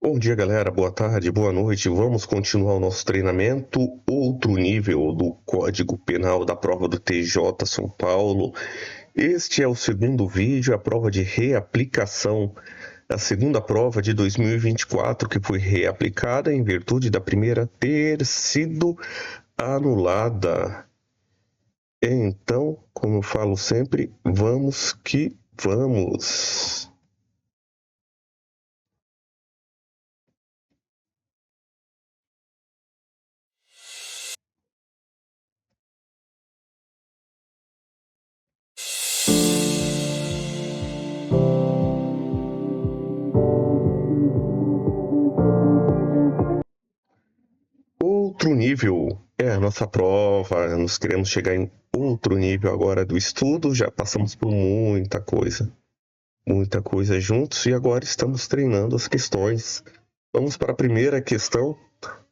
Bom dia, galera. Boa tarde, boa noite. Vamos continuar o nosso treinamento. Outro nível do Código Penal da prova do TJ São Paulo. Este é o segundo vídeo, a prova de reaplicação. A segunda prova de 2024 que foi reaplicada em virtude da primeira ter sido anulada. Então, como eu falo sempre, vamos que vamos. Outro nível é a nossa prova, nós queremos chegar em outro nível agora do estudo, já passamos por muita coisa juntos e agora estamos treinando as questões. Vamos para a primeira questão,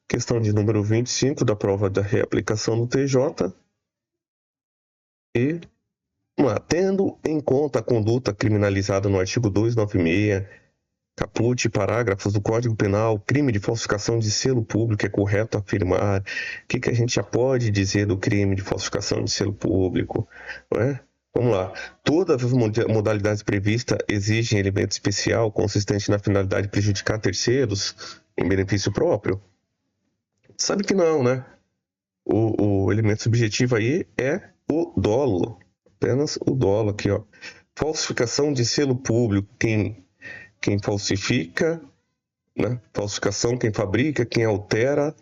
questão de número 25 da prova da reaplicação do TJ. E, tendo em conta a conduta criminalizada no artigo 296, caput, parágrafos do Código Penal, crime de falsificação de selo público, é correto afirmar. O que a gente já pode dizer do crime de falsificação de selo público? Não é? Vamos lá. Todas as modalidades previstas exigem elemento especial consistente na finalidade de prejudicar terceiros em benefício próprio? Sabe que não, né? O elemento subjetivo aí é o dolo. Apenas o dolo aqui, ó. Falsificação de selo público, quem falsifica, né? Falsificação, quem fabrica, quem altera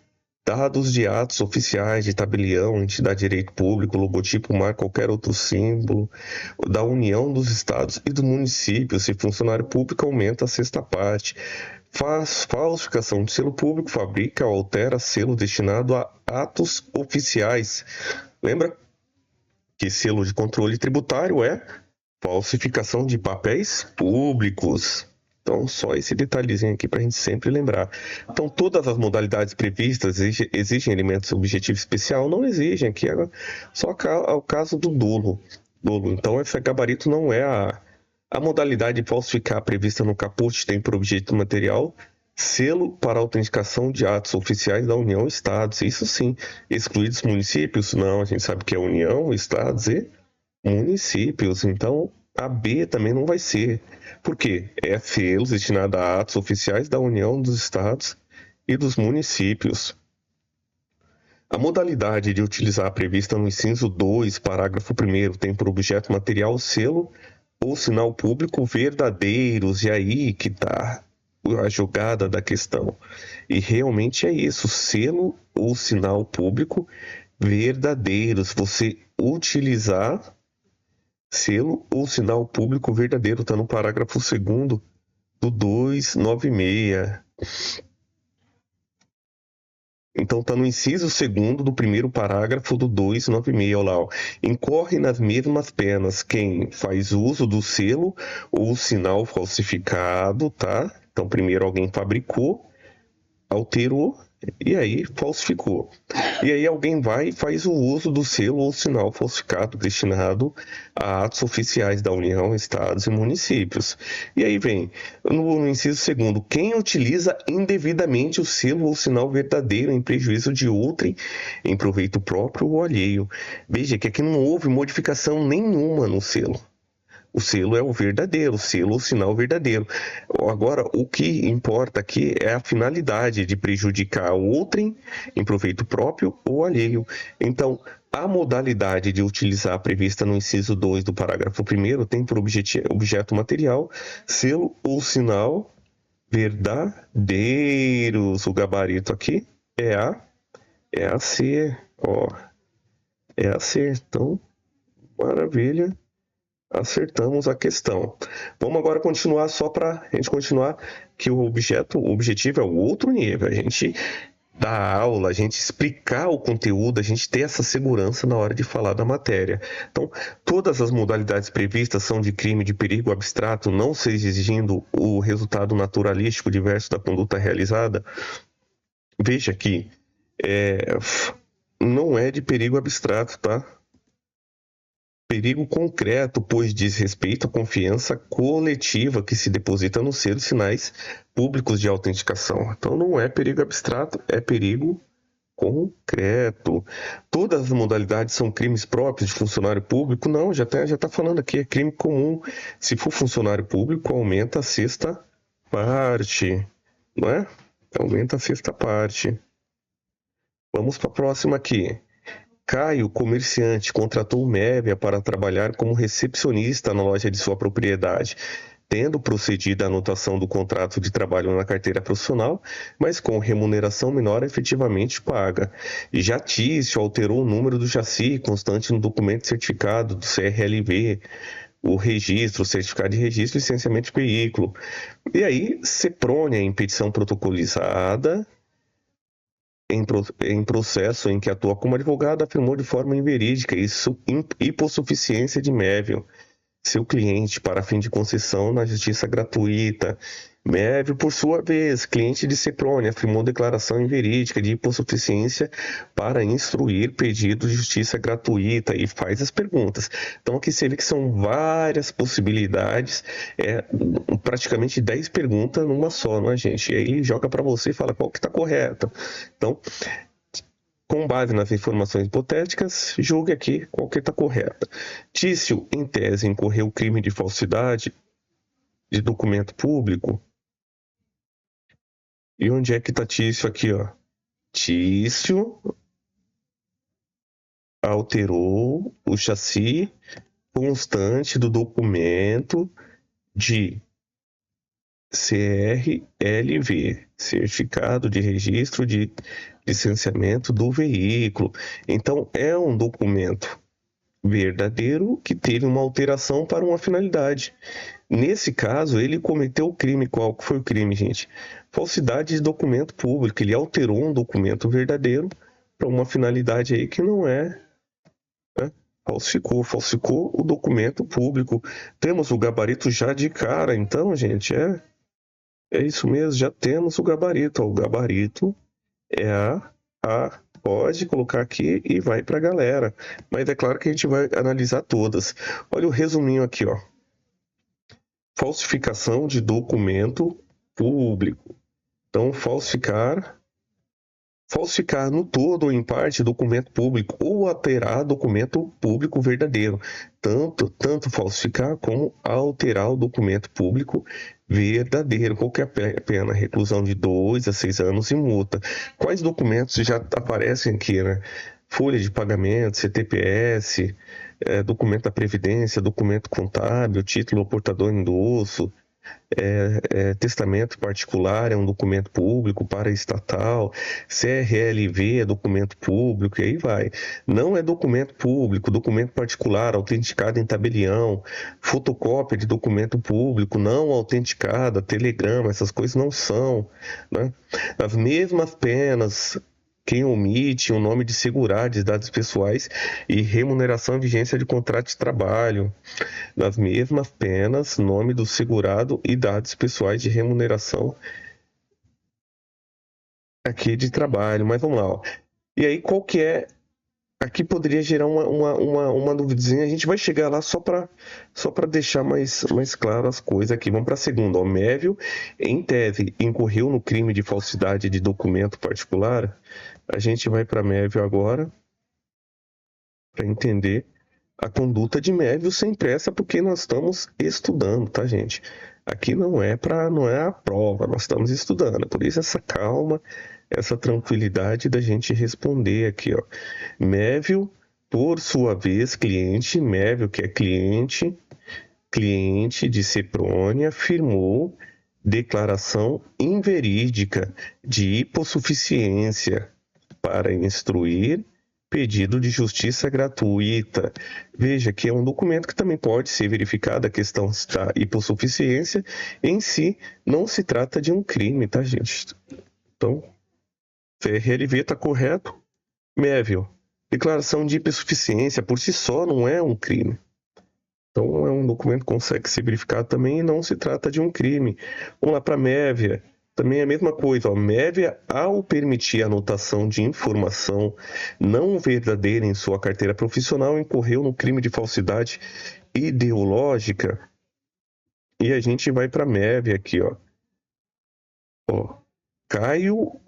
dados de atos oficiais de tabelião, entidade de direito público, logotipo, marca, qualquer outro símbolo da União dos Estados e dos municípios. Se funcionário público, aumenta a sexta parte. Faz falsificação de selo público, fabrica ou altera selo destinado a atos oficiais. Lembra que selo de controle tributário é falsificação de papéis públicos. Então, só esse detalhezinho aqui para a gente sempre lembrar. Então, todas as modalidades previstas exigem elementos subjetivos especial? Não exigem, aqui é só o caso do dolo. Então, esse gabarito não é a modalidade de falsificar prevista no caput, tem por objeto material selo para autenticação de atos oficiais da União, Estados. Isso sim. Excluídos municípios? Não, a gente sabe que é União, Estados e municípios. Então, a B também não vai ser. Por quê? É selos destinados a atos oficiais da União, dos Estados e dos municípios. A modalidade de utilizar prevista no inciso 2, parágrafo 1º, tem por objeto material selo ou sinal público verdadeiros. E aí que está a jogada da questão. E realmente é isso, selo ou sinal público verdadeiros. Você utilizar selo ou sinal público verdadeiro, está no parágrafo 2º do 296. Então está no inciso 2º do primeiro parágrafo do 296, olha lá, ó. Incorre nas mesmas penas quem faz uso do selo ou sinal falsificado, tá? Então primeiro alguém fabricou, alterou e aí falsificou. E aí alguém vai e faz o uso do selo ou sinal falsificado destinado a atos oficiais da União, Estados e municípios. E aí vem, no inciso 2º, quem utiliza indevidamente o selo ou sinal verdadeiro em prejuízo de outrem, em proveito próprio ou alheio. Veja que aqui não houve modificação nenhuma no selo. O selo é o verdadeiro, o selo ou sinal verdadeiro. Agora, o que importa aqui é a finalidade de prejudicar outrem em proveito próprio ou alheio. Então, a modalidade de utilizar prevista no inciso 2 do parágrafo 1º tem por objeto material selo ou sinal verdadeiros. O gabarito aqui é a C, ó. É a C. Então, maravilha. Acertamos a questão. Vamos agora continuar só para a gente continuar que o objetivo é o outro nível. A gente dar aula, a gente explicar o conteúdo, a gente ter essa segurança na hora de falar da matéria. Então, todas as modalidades previstas são de crime de perigo abstrato, não se exigindo o resultado naturalístico diverso da conduta realizada. Veja aqui, não é de perigo abstrato, tá? Perigo concreto, pois diz respeito à confiança coletiva que se deposita nos seus sinais públicos de autenticação. Então não é perigo abstrato, é perigo concreto. Todas as modalidades são crimes próprios de funcionário público? Não, já tá falando aqui, é crime comum. Se for funcionário público, aumenta a sexta parte, não é? Aumenta a sexta parte. Vamos para a próxima aqui. Caio, comerciante, contratou Mévia para trabalhar como recepcionista na loja de sua propriedade, tendo procedido à anotação do contrato de trabalho na carteira profissional, mas com remuneração menor efetivamente paga. Já Tício alterou o número do chassi constante no documento certificado do CRLV, o registro, o certificado de registro e licenciamento de veículo. E aí, Ceprônia, em petição protocolizada, em processo em que atua como advogado, afirmou de forma inverídica hipossuficiência de Mévio, seu cliente, para fim de concessão na justiça gratuita. Mévio, por sua vez, cliente de Ceprônia, afirmou declaração inverídica de hipossuficiência para instruir pedido de justiça gratuita e faz as perguntas. Então aqui você vê que são várias possibilidades, praticamente 10 perguntas numa só, não é, gente? E aí ele joga para você e fala qual que está correta. Então, com base nas informações hipotéticas, julgue aqui qual que está correta. Tício, em tese, incorreu crime de falsidade de documento público. E onde é que está Tício aqui, ó? Tício alterou o chassi constante do documento de CRLV, Certificado de Registro de Licenciamento do Veículo. Então, é um documento verdadeiro que teve uma alteração para uma finalidade. Nesse caso, ele cometeu o crime. Qual foi o crime, gente? Falsidade de documento público. Ele alterou um documento verdadeiro para uma finalidade aí que não é, né? Falsificou o documento público. Temos o gabarito já de cara, então, gente, é isso mesmo, já temos o gabarito. O gabarito é pode colocar aqui e vai para a galera. Mas é claro que a gente vai analisar todas. Olha o resuminho aqui, ó. Falsificação de documento público. Então, falsificar no todo ou em parte documento público ou alterar documento público verdadeiro. Tanto falsificar como alterar o documento público verdadeiro. Qual que é a pena? Reclusão de 2 a 6 anos e multa. Quais documentos já aparecem aqui, né? Folha de pagamento, CTPS, documento da Previdência, documento contábil, título ao portador endosso, testamento particular é um documento público paraestatal, CRLV é documento público, e aí vai. Não é documento público, documento particular, autenticado em tabelião, fotocópia de documento público, não autenticada, telegrama, essas coisas não são, né? As mesmas penas, quem omite o nome de segurado de dados pessoais e remuneração e vigência de contrato de trabalho. Nas mesmas penas, nome do segurado e dados pessoais de remuneração aqui de trabalho. Mas vamos lá, ó. E aí, qual que é? Aqui poderia gerar uma duvidazinha. A gente vai chegar lá só para deixar mais claro as coisas aqui. Vamos para a segunda. O Mévio, em tese, incorreu no crime de falsidade de documento particular. A gente vai para Mévio agora para entender a conduta de Mévio sem pressa, porque nós estamos estudando, tá, gente? Aqui não é a prova, nós estamos estudando. Por isso essa calma, essa tranquilidade da gente responder aqui, ó. Mévio, por sua vez, cliente, Mévio, que é cliente de Ceprônia, firmou declaração inverídica de hipossuficiência para instruir pedido de justiça gratuita. Veja que é um documento que também pode ser verificado a questão da hipossuficiência. Em si, não se trata de um crime, tá, gente? Então, CRLV está correto. Mévio, declaração de hipossuficiência por si só não é um crime. Então, é um documento que consegue ser verificado também e não se trata de um crime. Vamos lá para Mévia. Também é a mesma coisa, ó. Mévia, ao permitir a anotação de informação não verdadeira em sua carteira profissional, incorreu no crime de falsidade ideológica. E a gente vai para Mévia aqui, ó. Ó, Caio,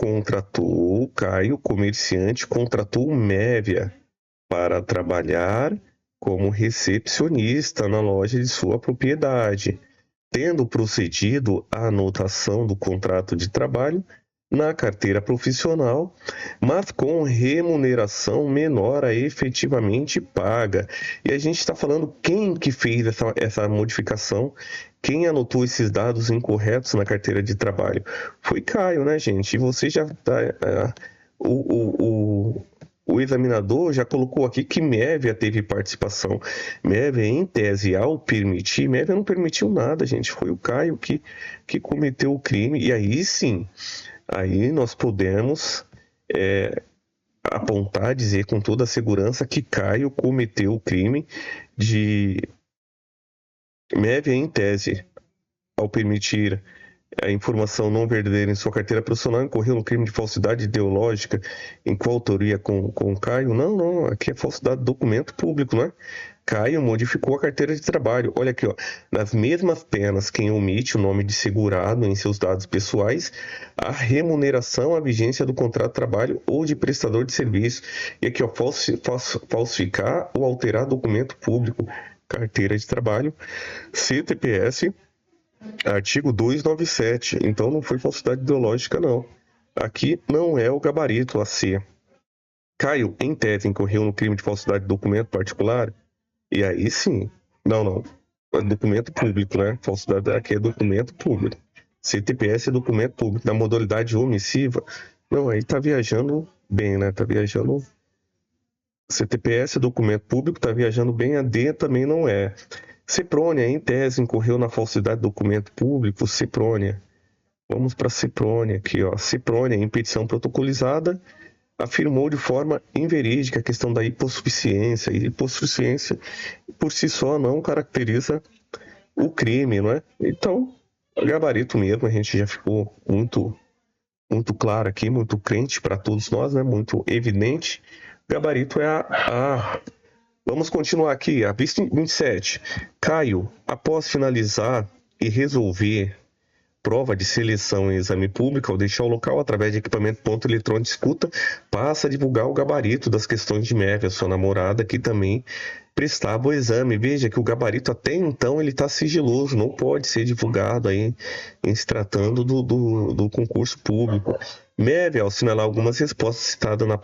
comerciante, contratou Mévia para trabalhar como recepcionista na loja de sua propriedade, tendo procedido à anotação do contrato de trabalho na carteira profissional, mas com remuneração menor a efetivamente paga. E a gente está falando quem que fez essa modificação, quem anotou esses dados incorretos na carteira de trabalho. Foi Caio, né, gente? E você já tá, o examinador já colocou aqui que Mévia teve participação. Mévia, em tese, ao permitir, Mévia não permitiu nada, gente. Foi o Caio que cometeu o crime. E aí sim, aí nós podemos apontar, dizer com toda a segurança que Caio cometeu o crime de Mévia, em tese, ao permitir a informação não verdadeira em sua carteira profissional, incorreu no crime de falsidade ideológica em coautoria com Caio. Não, aqui é falsidade de documento público, né? Caio modificou a carteira de trabalho. Olha aqui, ó, nas mesmas penas, quem omite o nome de segurado em seus dados pessoais, a remuneração, a vigência do contrato de trabalho ou de prestador de serviço. E aqui, ó, falsificar ou alterar documento público, carteira de trabalho, CTPS, artigo 297. Então não foi falsidade ideológica, não. Aqui não é o gabarito a ser. Caio, em tese, incorreu no crime de falsidade de documento particular. E aí sim. Não. É documento público, né? Falsidade aqui é documento público. CTPS é documento público. Na modalidade omissiva. Não, aí tá viajando bem, né? Tá viajando. CTPS é documento público, tá viajando bem. A D também não é. Ceprônia, em tese, incorreu na falsidade de documento público. Ceprônia. Vamos para Ceprônia aqui, ó. Ceprônia, em petição protocolizada, afirmou de forma inverídica a questão da hipossuficiência. E hipossuficiência, por si só, não caracteriza o crime, não é? Então, gabarito mesmo, a gente já ficou muito claro aqui, muito crente para todos nós, né? Muito evidente. Gabarito é a. Vamos continuar aqui, a vista 27. Caio, após finalizar e resolver prova de seleção em exame público, ao deixar o local através de equipamento ponto eletrônico de escuta, passa a divulgar o gabarito das questões de Mévia, sua namorada, que também prestava o exame. Veja que o gabarito até então ele está sigiloso, não pode ser divulgado aí em se tratando do concurso público. Mévia, ao assinalar algumas respostas citadas na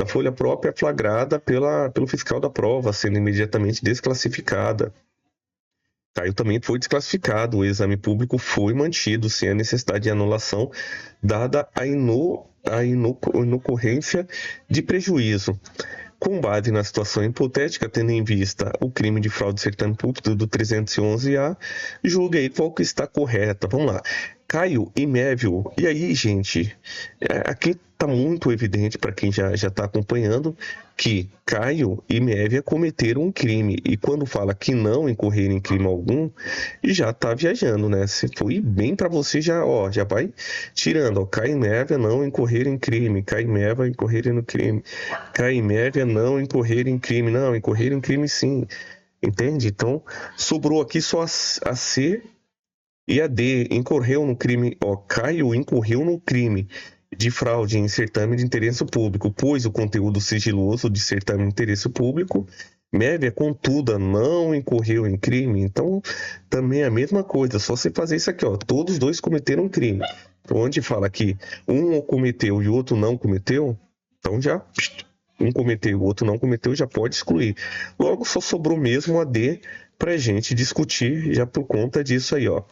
folha própria, flagrada pelo fiscal da prova, sendo imediatamente desclassificada. Caio também foi desclassificado, o exame público foi mantido sem a necessidade de anulação, dada a inocorrência de prejuízo. Com base na situação hipotética, tendo em vista o crime de fraude de certame público do 311-A, julgue aí qual que está correta. Vamos lá. Caio e Mévio. E aí, gente, aqui está muito evidente para quem já está acompanhando que Caio e Mévia cometeram um crime. E quando fala que não incorreram em crime algum, já está viajando, né? Se foi bem para você, já vai tirando. Ó, Caio e Mévia não incorreram em crime. Caio e Mévia incorreram no crime. Caio e Mévia não incorreram em crime. Não, incorreram em crime sim. Entende? Então, sobrou aqui só a C e a D. Incorreu no crime. Ó, Caio incorreu no crime de fraude em certame de interesse público, pois o conteúdo sigiloso de certame de interesse público. Mévia, contudo, não incorreu em crime. Então, também é a mesma coisa, só você fazer isso aqui, ó. Todos os dois cometeram crime. Então, onde fala que um cometeu e o outro não cometeu, então já um cometeu e o outro não cometeu, já pode excluir. Logo, só sobrou mesmo a D pra gente discutir já por conta disso aí, ó.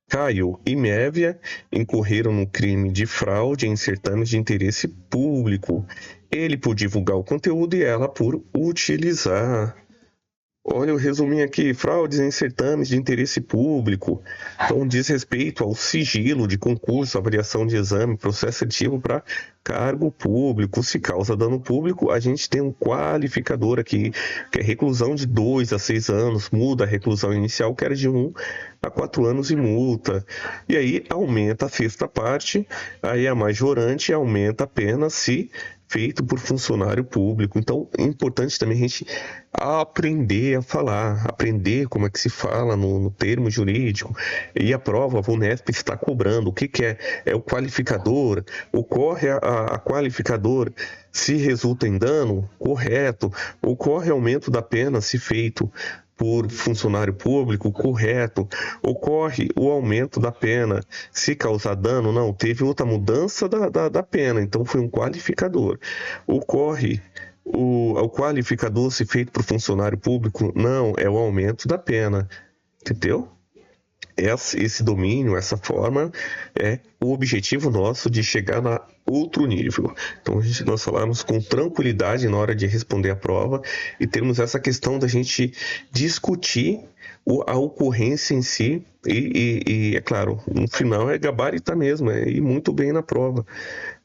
Caio e Mévia incorreram no crime de fraude em certames de interesse público. Ele por divulgar o conteúdo e ela por utilizar. Olha o resuminho aqui: fraudes em certames de interesse público. Então, diz respeito ao sigilo de concurso, avaliação de exame, processo seletivo para cargo público. Se causa dano público, a gente tem um qualificador aqui, que é reclusão de 2 a 6 anos, muda a reclusão inicial, que era de 1 a 4 anos e multa. E aí aumenta a sexta parte, aí a majorante aumenta a pena se feito por funcionário público. Então, é importante também a gente aprender a falar, aprender como é que se fala no termo jurídico. E a prova, a VUNESP está cobrando. O que é? É o qualificador, ocorre a qualificador se resulta em dano, correto, ocorre aumento da pena se feito por funcionário público, correto, ocorre o aumento da pena se causar dano, não, teve outra mudança da pena, então foi um qualificador. Ocorre o qualificador se feito por funcionário público, não, é o aumento da pena, entendeu? Esse domínio, essa forma é o objetivo nosso de chegar na outro nível. Então, nós falamos com tranquilidade na hora de responder a prova e temos essa questão da gente discutir a ocorrência em si e é claro, no final é gabaritar mesmo, é ir muito bem na prova.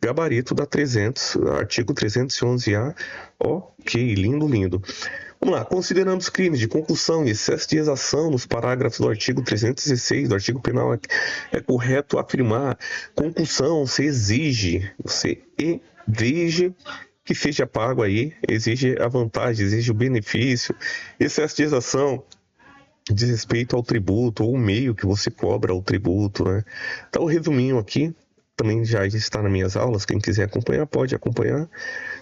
Gabarito da 300, artigo 311-A, ok, lindo, lindo. Vamos lá, considerando os crimes de concussão e excesso de exação nos parágrafos do artigo 316 do artigo penal, é correto afirmar: concussão você exige que seja pago aí, exige a vantagem, exige o benefício. Excesso de exação diz respeito ao tributo, ou o meio que você cobra o tributo, né? Então, o resuminho aqui, também já está nas minhas aulas, quem quiser acompanhar, pode acompanhar.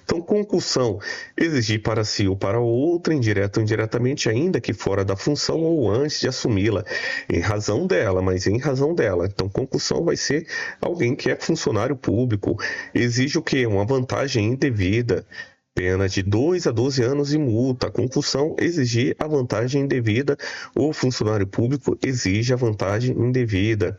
Então, concussão, exigir para si ou para outra, indireto ou indiretamente, ainda que fora da função ou antes de assumi-la, em razão dela, mas em razão dela. Então, concussão vai ser alguém que é funcionário público, exige o quê? Uma vantagem indevida, pena de 2 a 12 anos e multa. Concussão, exigir a vantagem indevida, ou funcionário público exige a vantagem indevida.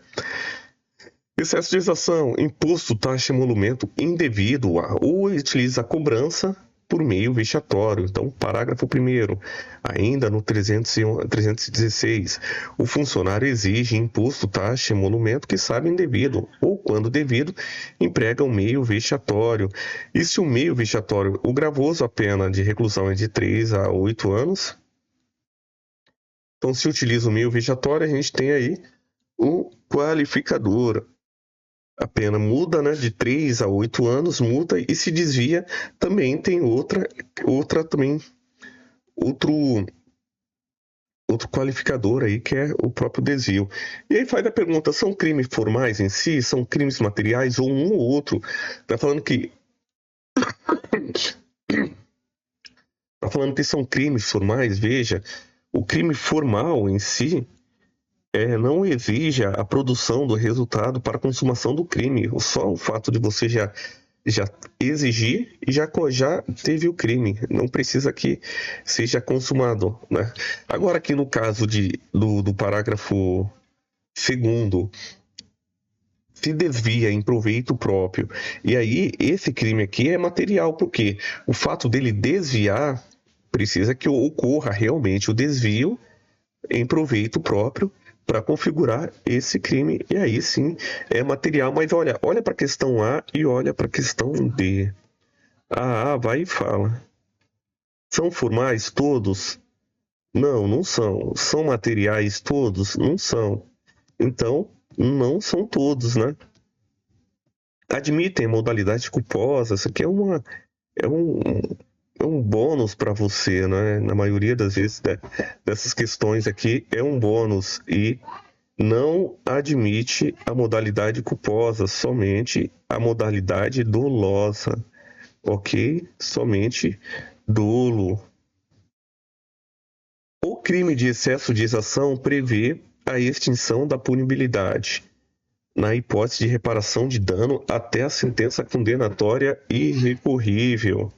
Excesso de exação, imposto, taxa, emolumento indevido ou utiliza a cobrança por meio vexatório. Então, parágrafo 1º, ainda no 316, o funcionário exige imposto, taxa, emolumento que sabe indevido ou, quando devido, emprega um meio vexatório. E se o meio vexatório, o gravoso, a pena de reclusão é de 3 a 8 anos. Então, se utiliza o meio vexatório, a gente tem aí o qualificador. A pena muda, né, de 3 a 8 anos, multa, e se desvia, também tem outro qualificador aí, que é o próprio desvio. E aí faz a pergunta: são crimes formais em si? São crimes materiais? Ou um ou outro? Tá falando que são crimes formais. Veja, o crime formal em si não exige a produção do resultado para a consumação do crime. Só o fato de você já exigir e já teve o crime. Não precisa que seja consumado, né? Agora, aqui no caso do parágrafo 2º, se desvia em proveito próprio. E aí, esse crime aqui é material, porque o fato dele desviar precisa que ocorra realmente o desvio em proveito próprio para configurar esse crime, e aí sim é material. Mas olha para a questão A e olha para a questão D. A vai e fala: são formais todos? Não, não são. São materiais todos? Não são. Então, não são todos, né? Admitem modalidade culposa. Isso aqui é um bônus para você, né? Na maioria das vezes dessas questões aqui é um bônus, e não admite a modalidade culposa, somente a modalidade dolosa, ok? Somente dolo. O crime de excesso de exação prevê a extinção da punibilidade, na hipótese de reparação de dano até a sentença condenatória irrecorrível.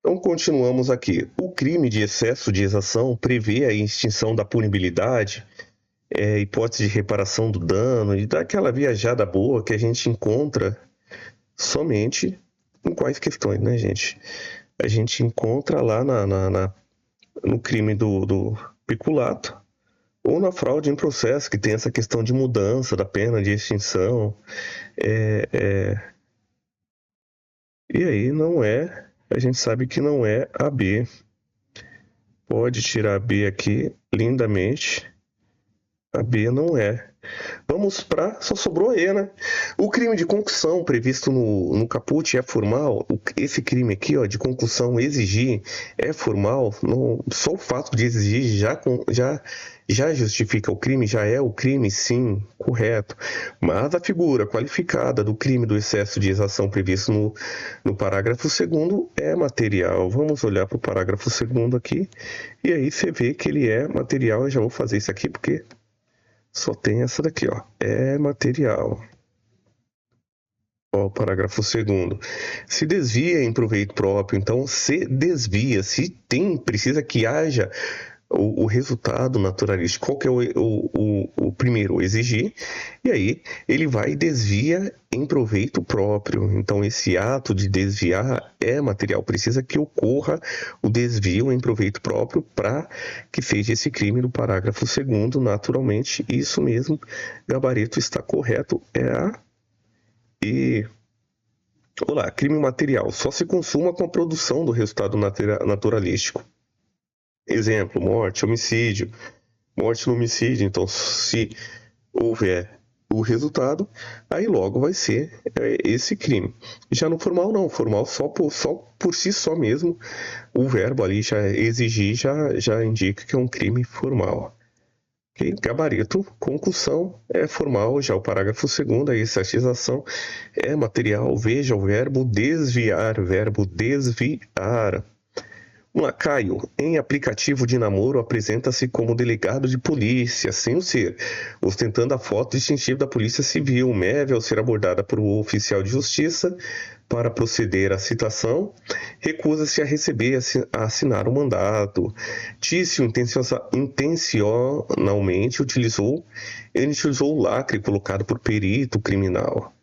Então, continuamos aqui. O crime de excesso de exação prevê a extinção da punibilidade, hipótese de reparação do dano e daquela viajada boa que a gente encontra somente em quais questões, né, gente? A gente encontra lá no crime do peculato ou na fraude em processo, que tem essa questão de mudança da pena de extinção. E aí a gente sabe que não é a B. Pode tirar a B aqui lindamente. A B não é. Vamos para. Só sobrou E, né? O crime de concussão previsto no caput é formal. Esse crime aqui, ó, de concussão exigir é formal. Só o fato de exigir já justifica o crime, já é o crime, sim, correto. Mas a figura qualificada do crime do excesso de exação previsto no parágrafo 2º é material. Vamos olhar para o parágrafo 2º aqui. E aí você vê que ele é material. Eu já vou fazer isso aqui porque só tem essa daqui, ó. É material. Ó, o parágrafo 2º. Se desvia em proveito próprio, então se desvia. Se precisa que haja o resultado naturalístico. Qual que é o primeiro? Exigir. E aí ele vai e desvia em proveito próprio. Então esse ato de desviar é material. Precisa que ocorra o desvio em proveito próprio para que seja esse crime do parágrafo 2º, naturalmente. Isso mesmo, gabarito está correto. É a E. Olá, crime material. Só se consuma com a produção do resultado naturalístico. Exemplo, morte, homicídio. Morte no homicídio. Então, se houver o resultado, aí logo vai ser esse crime. Já no formal, não. Formal só por si só mesmo, o verbo ali já exigir já indica que é um crime formal. Okay? Gabarito, concussão é formal, já o parágrafo 2º, a exercização é material. Veja o verbo desviar. Vamos lá, Caio. Em aplicativo de namoro, apresenta-se como delegado de polícia, sem o ser, ostentando a foto distintiva da Polícia Civil. Meve, ao ser abordada por um oficial de justiça para proceder à citação, recusa-se a receber a assinar o mandado. Tício intencionalmente utilizou o lacre colocado por perito criminal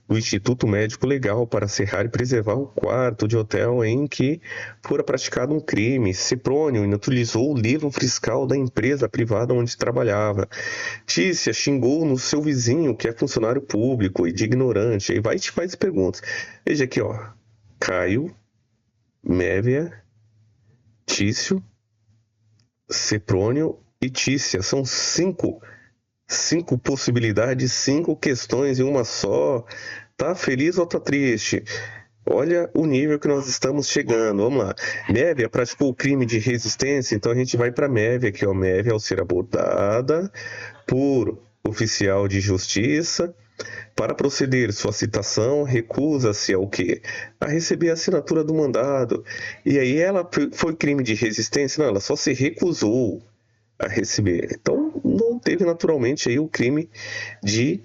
do Instituto Médico Legal para cerrar e preservar o quarto de hotel em que fora praticado um crime. Ceprônio inutilizou o livro fiscal da empresa privada onde trabalhava. Tícia xingou no seu vizinho, que é funcionário público e de ignorante. Aí vai e te faz perguntas. Veja aqui, ó. Caio, Mévia, Tício, Ceprônio e Tícia. São cinco possibilidades, 5 questões em uma só. Tá feliz ou tá triste? Olha o nível que nós estamos chegando. Vamos lá. Mévia praticou o crime de resistência, então a gente vai para Mévia aqui, ó. Mévia, ao ser abordada por oficial de justiça, para proceder sua citação, recusa-se ao quê? A receber a assinatura do mandado. E aí ela foi crime de resistência? Não, ela só se recusou a receber. Então, não teve naturalmente aí o crime de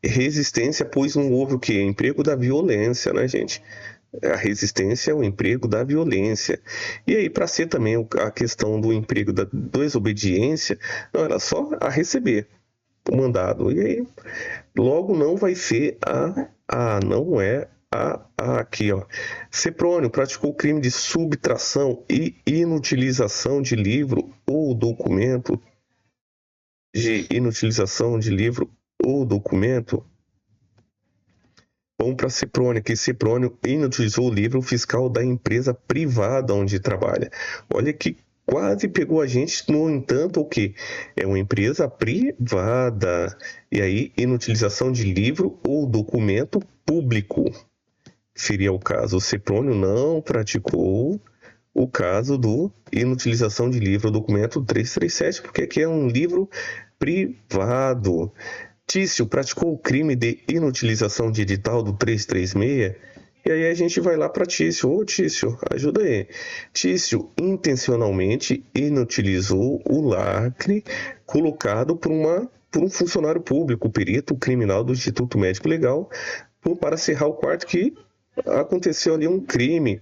resistência, pois não houve o quê? Emprego da violência, né, gente? A resistência é o emprego da violência. E aí, para ser também a questão do emprego da desobediência, não, era só a receber o mandado. E aí, logo não vai ser não é aqui, ó. Ceprônio praticou o crime de subtração e inutilização de livro ou documento. Vamos para Ceprônio, que Ceprônio inutilizou o livro fiscal da empresa privada onde trabalha. Olha que quase pegou a gente, no entanto, o que? É uma empresa privada. E aí, inutilização de livro ou documento público. Seria o caso. O Ceprônio não praticou o caso do inutilização de livro ou documento 337, porque aqui é um livro privado. Tício praticou o crime de inutilização de edital do 336. E aí a gente vai lá para Tício. Ô Tício, ajuda aí. Tício intencionalmente inutilizou o lacre colocado por um funcionário público, perito criminal do Instituto Médico Legal, para cerrar o quarto que aconteceu ali um crime.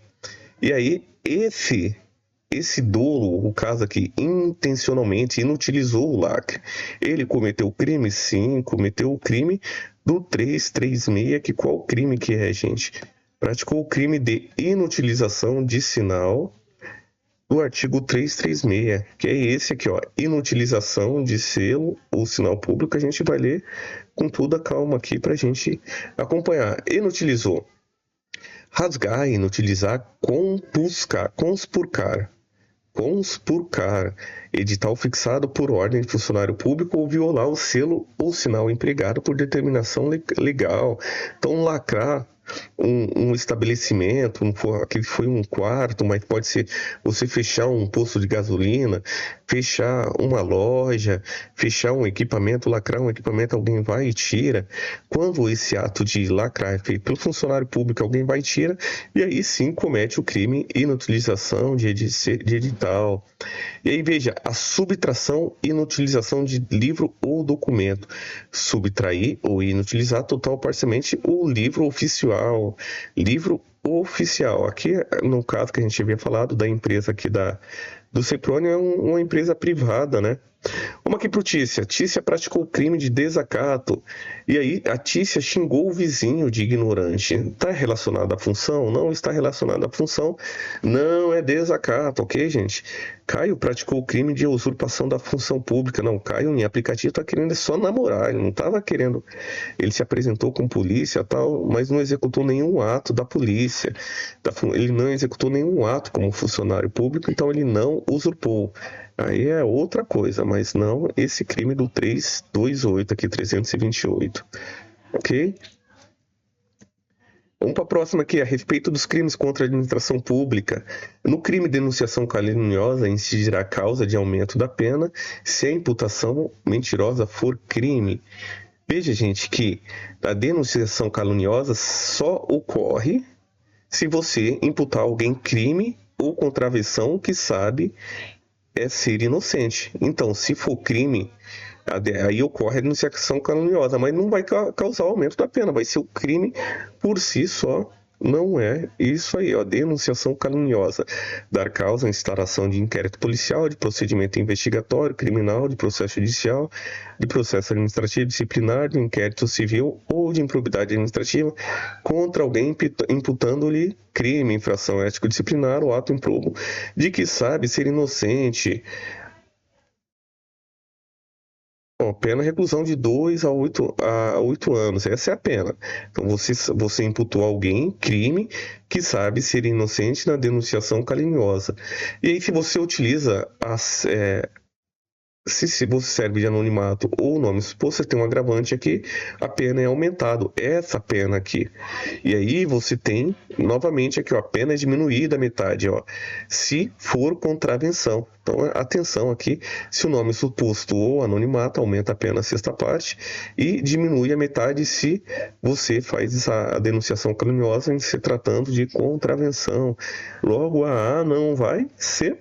E aí esse dolo, o caso aqui, intencionalmente inutilizou o lacre. Ele cometeu o crime? Sim, cometeu o crime do 336, que qual crime que é, gente? praticou o crime de inutilização de sinal do artigo 336, que é esse aqui, ó, inutilização de selo ou sinal público. A gente vai ler com toda a calma aqui para a gente acompanhar. Inutilizou: rasgar, inutilizar, conspurcar, edital fixado por ordem de funcionário público ou violar o selo ou sinal empregado por determinação legal. Então, lacrar um estabelecimento, aquele foi um quarto, mas pode ser você fechar um posto de gasolina, fechar uma loja, fechar um equipamento, lacrar um equipamento, alguém vai e tira. Quando esse ato de lacrar é feito pelo funcionário público, alguém vai e tira, e aí sim comete o crime inutilização de edital. E aí veja, a subtração e inutilização de livro ou documento. Subtrair ou inutilizar total ou parcialmente o livro oficial. Livro oficial. Aqui, no caso que a gente havia falado da empresa aqui do Ceproni, é uma empresa privada, né? Vamos aqui pro Tícia. Tícia praticou crime de desacato. E aí a Tícia xingou o vizinho de ignorante. Está relacionado à função? Não está relacionado à função. Não é desacato, ok, gente? Caio praticou o crime de usurpação da função pública. Não, Caio em aplicativo está querendo só namorar. Ele não estava querendo... Ele se apresentou com polícia tal, mas não executou nenhum ato da polícia. Ele não executou nenhum ato como funcionário público, então ele não usurpou. Aí é outra coisa, mas não esse crime do 328 aqui, 328, ok? Vamos para a próxima aqui, a respeito dos crimes contra a administração pública. No crime de denunciação caluniosa, incidirá causa de aumento da pena se a imputação mentirosa for crime. Veja, gente, que a denunciação caluniosa só ocorre se você imputar alguém crime ou contravenção que sabe é ser inocente. Então, se for crime, aí ocorre a denunciação caluniosa, mas não vai causar aumento da pena, vai ser o crime por si só. Não é isso aí, ó, denunciação caluniosa. Dar causa à instauração de inquérito policial, de procedimento investigatório, criminal, de processo judicial, de processo administrativo, disciplinar, de inquérito civil ou de improbidade administrativa contra alguém imputando-lhe crime, infração ético-disciplinar ou ato improbo de que sabe ser inocente. Pena reclusão de 2 a 8 anos. Essa é a pena. Então, você imputou alguém crime que sabe ser inocente na denunciação caluniosa. E aí, se você utiliza se você serve de anonimato ou nome suposto, você tem um agravante aqui, a pena é aumentado. Essa pena aqui. E aí você tem, novamente aqui, ó, a pena é diminuída a metade, ó, se for contravenção. Então, atenção aqui, se o nome suposto ou anonimato, aumenta a pena a sexta parte e diminui a metade se você faz a denunciação caluniosa em se tratando de contravenção. Logo, a não vai ser...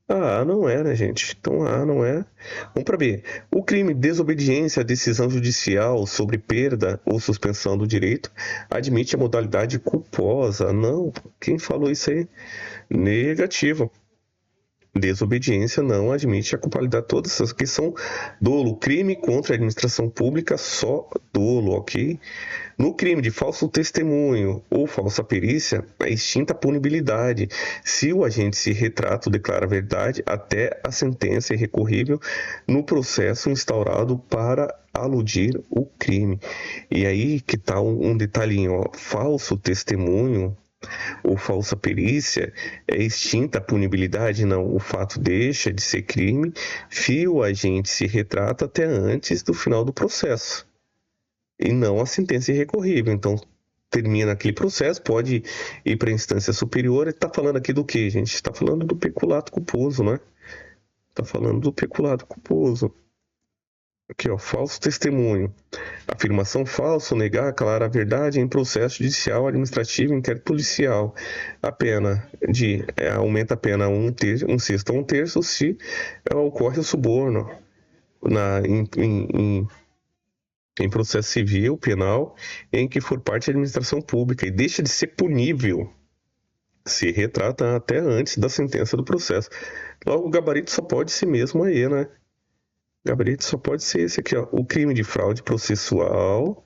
A não é, né, gente? Então A não é. Vamos para B. O crime de desobediência à decisão judicial sobre perda ou suspensão do direito admite a modalidade culposa. Não. Quem falou isso aí? Negativo. Desobediência não admite a culpabilidade. Todas essas aqui são dolo. Crime contra a administração pública, só dolo, ok? No crime de falso testemunho ou falsa perícia, é extinta a punibilidade se o agente se retrata ou declara a verdade até a sentença irrecorrível no processo instaurado para aludir o crime. E aí que está um detalhinho, ó, falso testemunho ou falsa perícia, é extinta a punibilidade? Não, o fato deixa de ser crime se o agente se retrata até antes do final do processo e não a sentença irrecorrível. Então, termina aquele processo, pode ir para a instância superior. Está falando aqui do que, gente? Está falando do peculato culposo, né? Está falando do peculato culposo. Aqui, ó, falso testemunho. Afirmação falsa, negar, aclarar a verdade em processo judicial, administrativo, inquérito policial. A pena aumenta a pena um sexto a um terço se ocorre o suborno em processo civil, penal, em que for parte da administração pública e deixa de ser punível se retrata até antes da sentença do processo. Logo, o gabarito só pode ser mesmo aí, né? O gabarito só pode ser esse aqui, ó. O crime de fraude processual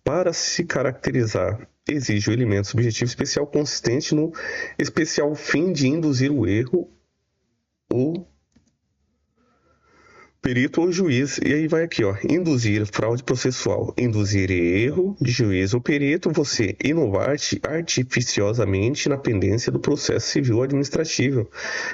para se caracterizar, exige o elemento subjetivo especial consistente no especial fim de induzir o erro ou perito ou juiz. E aí vai aqui, ó, induzir fraude processual, induzir erro de juiz ou perito, você inovar artificiosamente na pendência do processo civil ou administrativo.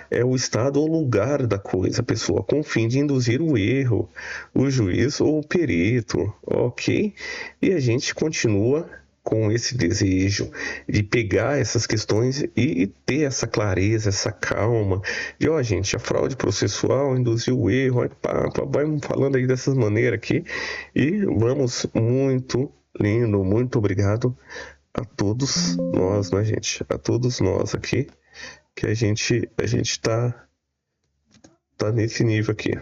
É o estado ou lugar da coisa, pessoa, com o fim de induzir o erro, o juiz ou o perito, ok? E a gente continua com esse desejo de pegar essas questões e ter essa clareza, essa calma, de, ó, gente, a fraude processual induziu o erro, aí, vai falando aí dessa maneira aqui, e vamos, muito lindo, muito obrigado a todos nós, né, gente? A todos nós aqui, que a gente tá nesse nível aqui.